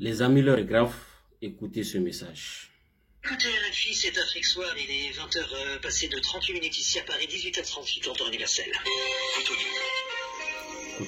Les amis, l'heure est grave. Écoutez ce message. Écoutez, RFI, c'est Afrique Soir, il est 20h passé de 38 minutes ici à Paris, 18h38 en temps universel. Cotonou.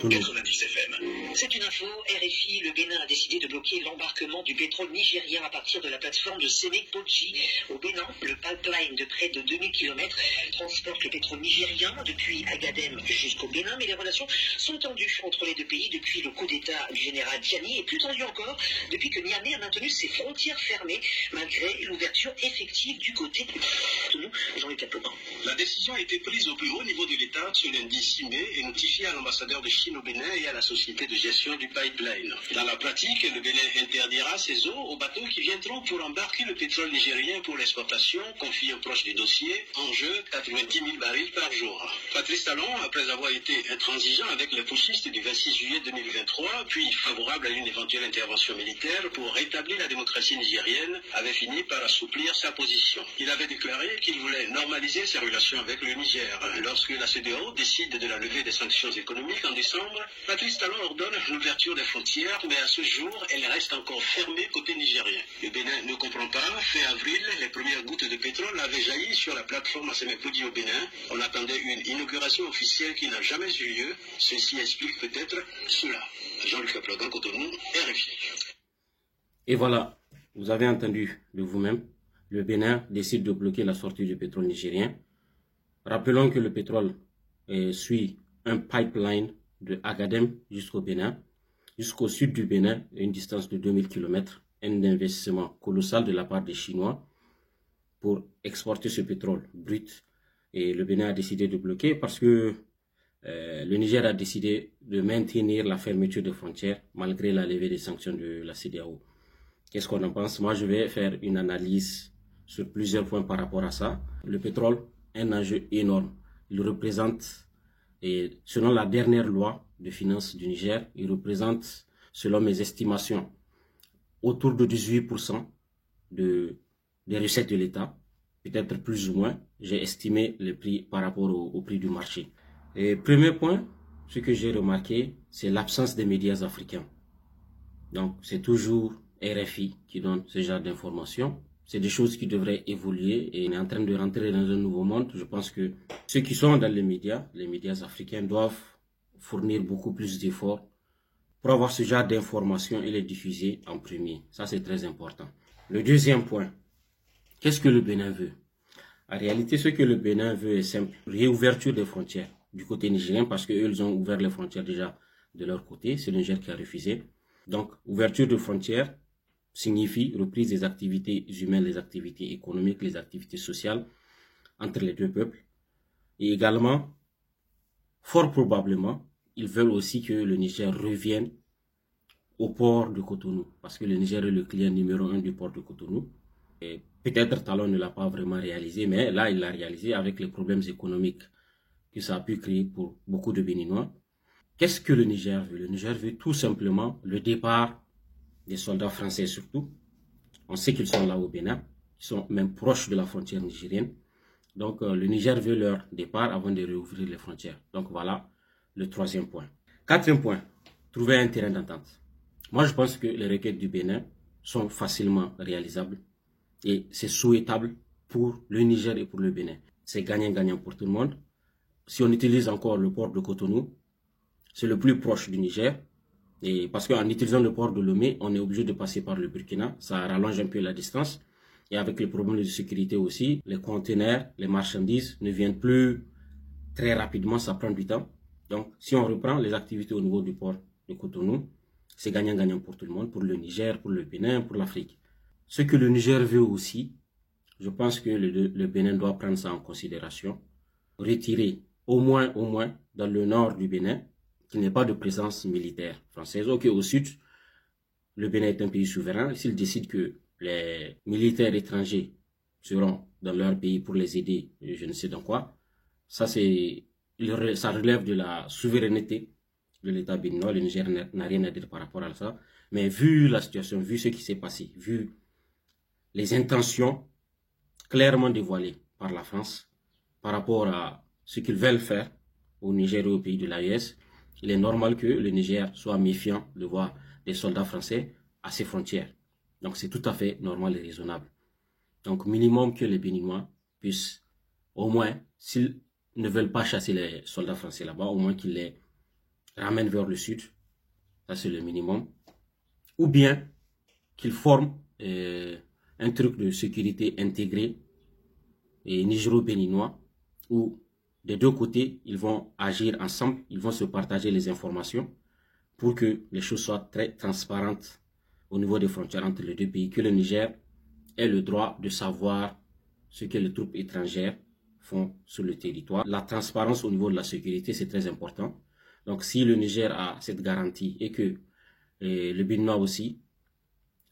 90 FM. C'est une info, RFI, le Bénin a décidé de bloquer l'embarquement du pétrole nigérien à partir de la plateforme de Séné-Podji au Bénin. Le pipeline de près de 2000 km transporte le pétrole nigérien depuis Agadem jusqu'au Bénin, mais les relations sont tendues entre les deux pays depuis le coup d'état du général Tiani et plus tendues encore depuis que Niamey a maintenu ses frontières fermées malgré l'ouverture effective du côté de Cotonou. Jean-Luc Capelin. La décision a été prise au plus haut niveau de l'État ce lundi 6 mai et notifiée à l'ambassadeur de Chine au Bénin et à la société de gestion du pipeline. Dans la pratique, le Bénin interdira ses eaux aux bateaux qui viendront pour embarquer le pétrole nigérien pour l'exportation, confie un proche du dossier, enjeu 90 000 barils par jour. Patrice Talon, après avoir été intransigeant avec les putschistes du 26 juillet 2023, puis favorable à une éventuelle intervention militaire pour rétablir la démocratie nigérienne, avait fini par assouplir sa position. Il avait déclaré qu'il voulait normaliser ses relations avec le Niger. Lorsque la CEDEAO décide de la levée des sanctions économiques en décembre, Patrice Talon ordonne l'ouverture des frontières, mais à ce jour, elle reste encore fermée côté nigérien. Le Bénin ne comprend pas. Fin avril, les premières gouttes de pétrole avaient jailli sur la plateforme à Séné-Podji au Bénin. On attendait une inauguration officielle qui n'a jamais eu lieu. Ceci explique peut-être cela. Jean-Luc Capelin, Cotonou, RFI. Et voilà, vous avez entendu de vous-même, le Bénin décide de bloquer la sortie du pétrole nigérien. Rappelons que le pétrole suit un pipeline de Agadem jusqu'au Bénin, jusqu'au sud du Bénin, une distance de 2000 km, un investissement colossal de la part des Chinois pour exporter ce pétrole brut. Et le Bénin a décidé de bloquer parce que le Niger a décidé de maintenir la fermeture des frontières malgré la levée des sanctions de la CEDEAO. Qu'est-ce qu'on en pense? Moi, je vais faire une analyse sur plusieurs points par rapport à ça. Le pétrole est un enjeu énorme. Il représente, et selon la dernière loi de finances du Niger, il représente, selon mes estimations, autour de 18% des recettes de l'État, peut-être plus ou moins. J'ai estimé le prix par rapport au prix du marché. Et premier point, ce que j'ai remarqué, c'est l'absence des médias africains. Donc, c'est toujours RFI qui donne ce genre d'informations. C'est des choses qui devraient évoluer et on est en train de rentrer dans un nouveau monde. Je pense que ceux qui sont dans les médias africains doivent fournir beaucoup plus d'efforts pour avoir ce genre d'informations et les diffuser en premier. Ça, c'est très important. Le deuxième point, qu'est-ce que le Bénin veut? En réalité, ce que le Bénin veut est simple. Réouverture des frontières du côté nigérien parce qu'eux, ils ont ouvert les frontières déjà de leur côté. C'est le Niger qui a refusé. Donc, ouverture de frontières signifie reprise des activités humaines, les activités économiques, les activités sociales entre les deux peuples. Et également, fort probablement, ils veulent aussi que le Niger revienne au port de Cotonou, parce que le Niger est le client numéro 1 du port de Cotonou. Et peut-être Talon ne l'a pas vraiment réalisé, mais là, il l'a réalisé avec les problèmes économiques que ça a pu créer pour beaucoup de Béninois. Qu'est-ce que le Niger veut? Le Niger veut tout simplement le départ des soldats français surtout. On sait qu'ils sont là au Bénin, ils sont même proches de la frontière nigérienne. Donc le Niger veut leur départ avant de réouvrir les frontières. Donc voilà le troisième point. Quatrième point, trouver un terrain d'entente. Moi je pense que les requêtes du Bénin sont facilement réalisables et c'est souhaitable pour le Niger et pour le Bénin. C'est gagnant-gagnant pour tout le monde. Si on utilise encore le port de Cotonou, c'est le plus proche du Niger. Et parce qu'en utilisant le port de Lomé, on est obligé de passer par le Burkina. Ça rallonge un peu la distance. Et avec les problèmes de sécurité aussi, les conteneurs, les marchandises ne viennent plus très rapidement, ça prend du temps. Donc, si on reprend les activités au niveau du port de Cotonou, c'est gagnant-gagnant pour tout le monde, pour le Niger, pour le Bénin, pour l'Afrique. Ce que le Niger veut aussi, je pense que le Bénin doit prendre ça en considération, retirer au moins dans le nord du Bénin, qu'il n'y ait pas de présence militaire française. Ok, au sud, le Bénin est un pays souverain. S'ils décident que les militaires étrangers seront dans leur pays pour les aider, je ne sais dans quoi, ça relève de la souveraineté de l'État béninois. Le Niger n'a rien à dire par rapport à ça. Mais vu la situation, vu ce qui s'est passé, vu les intentions clairement dévoilées par la France par rapport à ce qu'ils veulent faire au Niger et au pays de l'AES, il est normal que le Niger soit méfiant de voir des soldats français à ses frontières. Donc c'est tout à fait normal et raisonnable. Donc minimum que les Béninois puissent, au moins, s'ils ne veulent pas chasser les soldats français là-bas, au moins qu'ils les ramènent vers le sud. Ça c'est le minimum. Ou bien qu'ils forment un truc de sécurité intégré et nigéro-béninois où des deux côtés, ils vont agir ensemble, ils vont se partager les informations pour que les choses soient très transparentes au niveau des frontières entre les deux pays, que le Niger ait le droit de savoir ce que les troupes étrangères font sur le territoire. La transparence au niveau de la sécurité, c'est très important. Donc si le Niger a cette garantie et que le Bénin aussi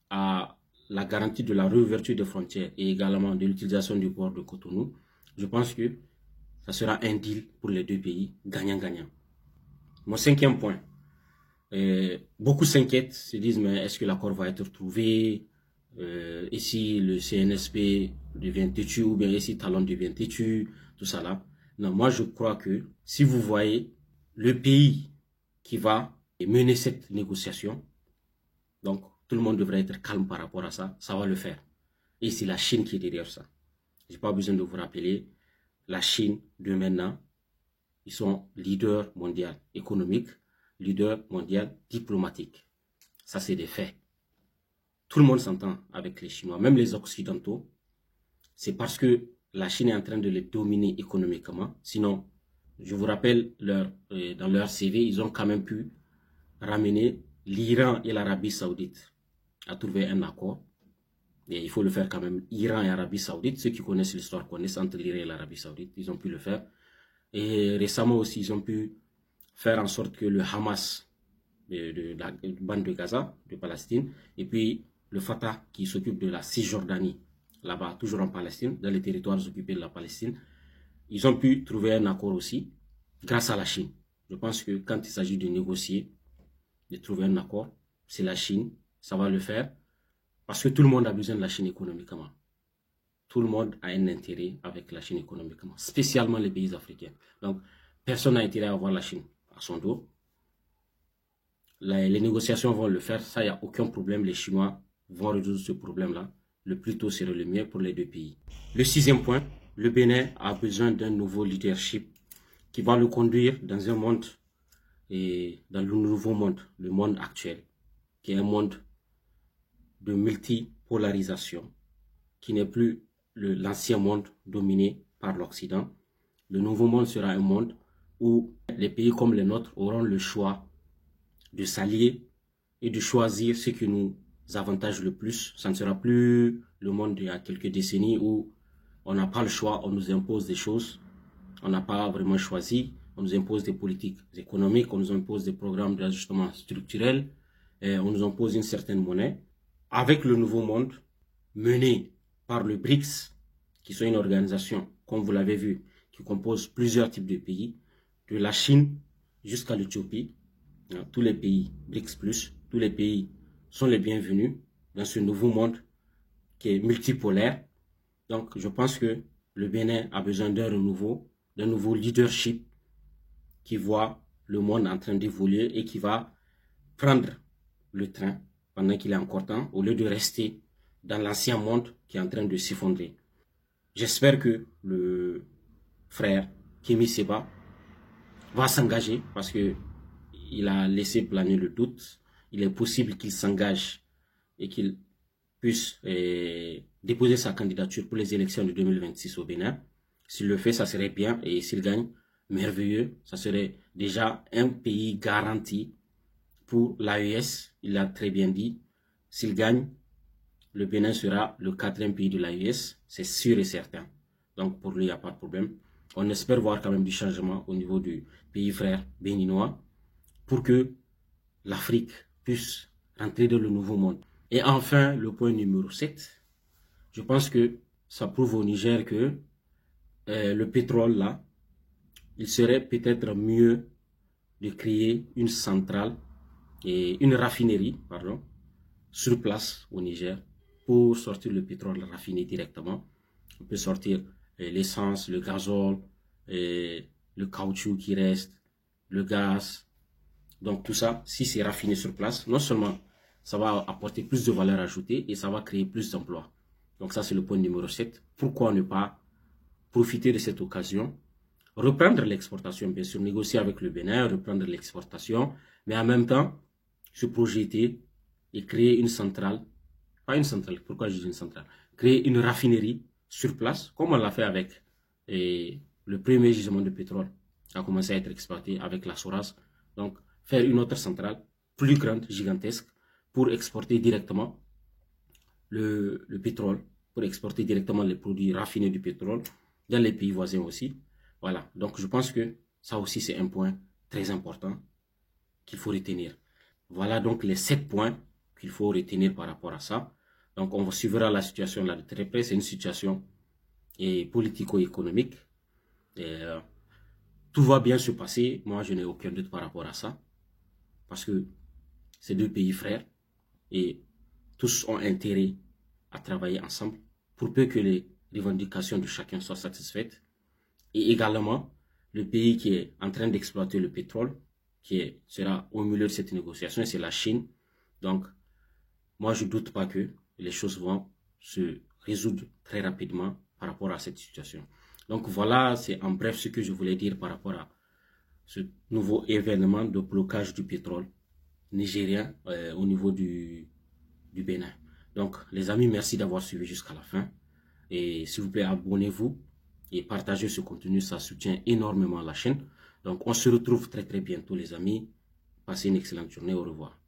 a la garantie de la réouverture des frontières et également de l'utilisation du port de Cotonou, je pense que ça sera un deal pour les deux pays, gagnant-gagnant. Mon cinquième point, beaucoup s'inquiètent, se disent mais est-ce que l'accord va être trouvé, et si le CNSP devient têtu ou bien et si Talon devient têtu, tout ça là. Non, moi je crois que si vous voyez le pays qui va mener cette négociation, donc tout le monde devrait être calme par rapport à ça, ça va le faire. Et c'est la Chine qui est derrière ça. Je n'ai pas besoin de vous rappeler, la Chine de maintenant, ils sont leaders mondial économique, leader mondial diplomatique. Ça, c'est des faits. Tout le monde s'entend avec les Chinois, même les Occidentaux. C'est parce que la Chine est en train de les dominer économiquement. Sinon, je vous rappelle, dans leur CV, ils ont quand même pu ramener l'Iran et l'Arabie Saoudite à trouver un accord. Et il faut le faire quand même. Iran et Arabie Saoudite, ceux qui connaissent l'histoire connaissent entre l'Iran et l'Arabie Saoudite, ils ont pu le faire. Et récemment aussi, ils ont pu faire en sorte que le Hamas de la bande de Gaza, de Palestine, et puis le Fatah qui s'occupe de la Cisjordanie, là-bas, toujours en Palestine, dans les territoires occupés de la Palestine, ils ont pu trouver un accord aussi, grâce à la Chine. Je pense que quand il s'agit de négocier, de trouver un accord, c'est la Chine, ça va le faire, parce que tout le monde a besoin de la Chine économiquement. Tout le monde a un intérêt avec la Chine économiquement, spécialement les pays africains. Donc, personne n'a intérêt à avoir la Chine à son dos. Les négociations vont le faire, ça, il n'y a aucun problème. Les Chinois vont résoudre ce problème-là. Le plus tôt serait le mieux pour les deux pays. Le sixième point, le Bénin a besoin d'un nouveau leadership qui va le conduire dans un monde, et dans le nouveau monde, le monde actuel, qui est un monde de multipolarisation, qui n'est plus l'ancien monde dominé par l'Occident. Le nouveau monde sera un monde où les pays comme les nôtres auront le choix de s'allier et de choisir ce qui nous avantage le plus. Ça ne sera plus le monde d'il y a quelques décennies où on n'a pas le choix, on nous impose des choses, on n'a pas vraiment choisi, on nous impose des politiques économiques, on nous impose des programmes d'ajustement structurel, et on nous impose une certaine monnaie. Avec le nouveau monde mené par le BRICS, qui sont une organisation, comme vous l'avez vu, qui compose plusieurs types de pays, de la Chine jusqu'à l'Éthiopie, tous les pays BRICS+, tous les pays sont les bienvenus dans ce nouveau monde qui est multipolaire. Donc, je pense que le Bénin a besoin d'un renouveau, d'un nouveau leadership qui voit le monde en train d'évoluer et qui va prendre le train pendant qu'il est encore temps, au lieu de rester dans l'ancien monde qui est en train de s'effondrer. J'espère que le frère Kémy Séba va s'engager parce que il a laissé planer le doute. Il est possible qu'il s'engage et qu'il puisse déposer sa candidature pour les élections de 2026 au Bénin. S'il le fait, ça serait bien, et s'il gagne, merveilleux. Ça serait déjà un pays garanti pour l'AES. Il l'a très bien dit. S'il gagne, le Bénin sera le 4e pays de l'AES, c'est sûr et certain. Donc pour lui, il n'y a pas de problème. On espère voir quand même du changement au niveau du pays frère béninois pour que l'Afrique puisse entrer dans le nouveau monde. Et enfin, le point numéro 7, je pense que ça prouve au Niger que le pétrole là, il serait peut-être mieux de créer une centrale et une raffinerie, pardon, sur place au Niger pour sortir le pétrole raffiné directement. On peut sortir l'essence, le gazole, le caoutchouc qui reste, le gaz. Donc tout ça, si c'est raffiné sur place, non seulement ça va apporter plus de valeur ajoutée et ça va créer plus d'emplois. Donc ça, c'est le point numéro 7. Pourquoi ne pas profiter de cette occasion, reprendre l'exportation, bien sûr, négocier avec le Bénin, reprendre l'exportation, mais en même temps, se projeter et créer une centrale, pas une centrale, pourquoi je dis une centrale, créer une raffinerie sur place, comme on l'a fait avec le premier gisement de pétrole qui a commencé à être exploité avec la Soras. Donc, faire une autre centrale plus grande, gigantesque, pour exporter directement le pétrole, pour exporter directement les produits raffinés du pétrole dans les pays voisins aussi. Voilà, donc je pense que ça aussi c'est un point très important qu'il faut retenir. Voilà donc les 7 points qu'il faut retenir par rapport à ça. Donc on suivra la situation là de très près. C'est une situation politico-économique. Tout va bien se passer. Moi je n'ai aucun doute par rapport à ça. Parce que c'est 2 pays frères et tous ont intérêt à travailler ensemble pour peu que les revendications de chacun soient satisfaites. Et également, le pays qui est en train d'exploiter le pétrole, sera au milieu de cette négociation, c'est la Chine. Donc, moi, je ne doute pas que les choses vont se résoudre très rapidement par rapport à cette situation. Donc, voilà, c'est en bref ce que je voulais dire par rapport à ce nouveau événement de blocage du pétrole nigérien au niveau du Bénin. Donc, les amis, merci d'avoir suivi jusqu'à la fin. Et s'il vous plaît, abonnez-vous et partagez ce contenu, ça soutient énormément la chaîne. Donc, on se retrouve très très bientôt, les amis. Passez une excellente journée, au revoir.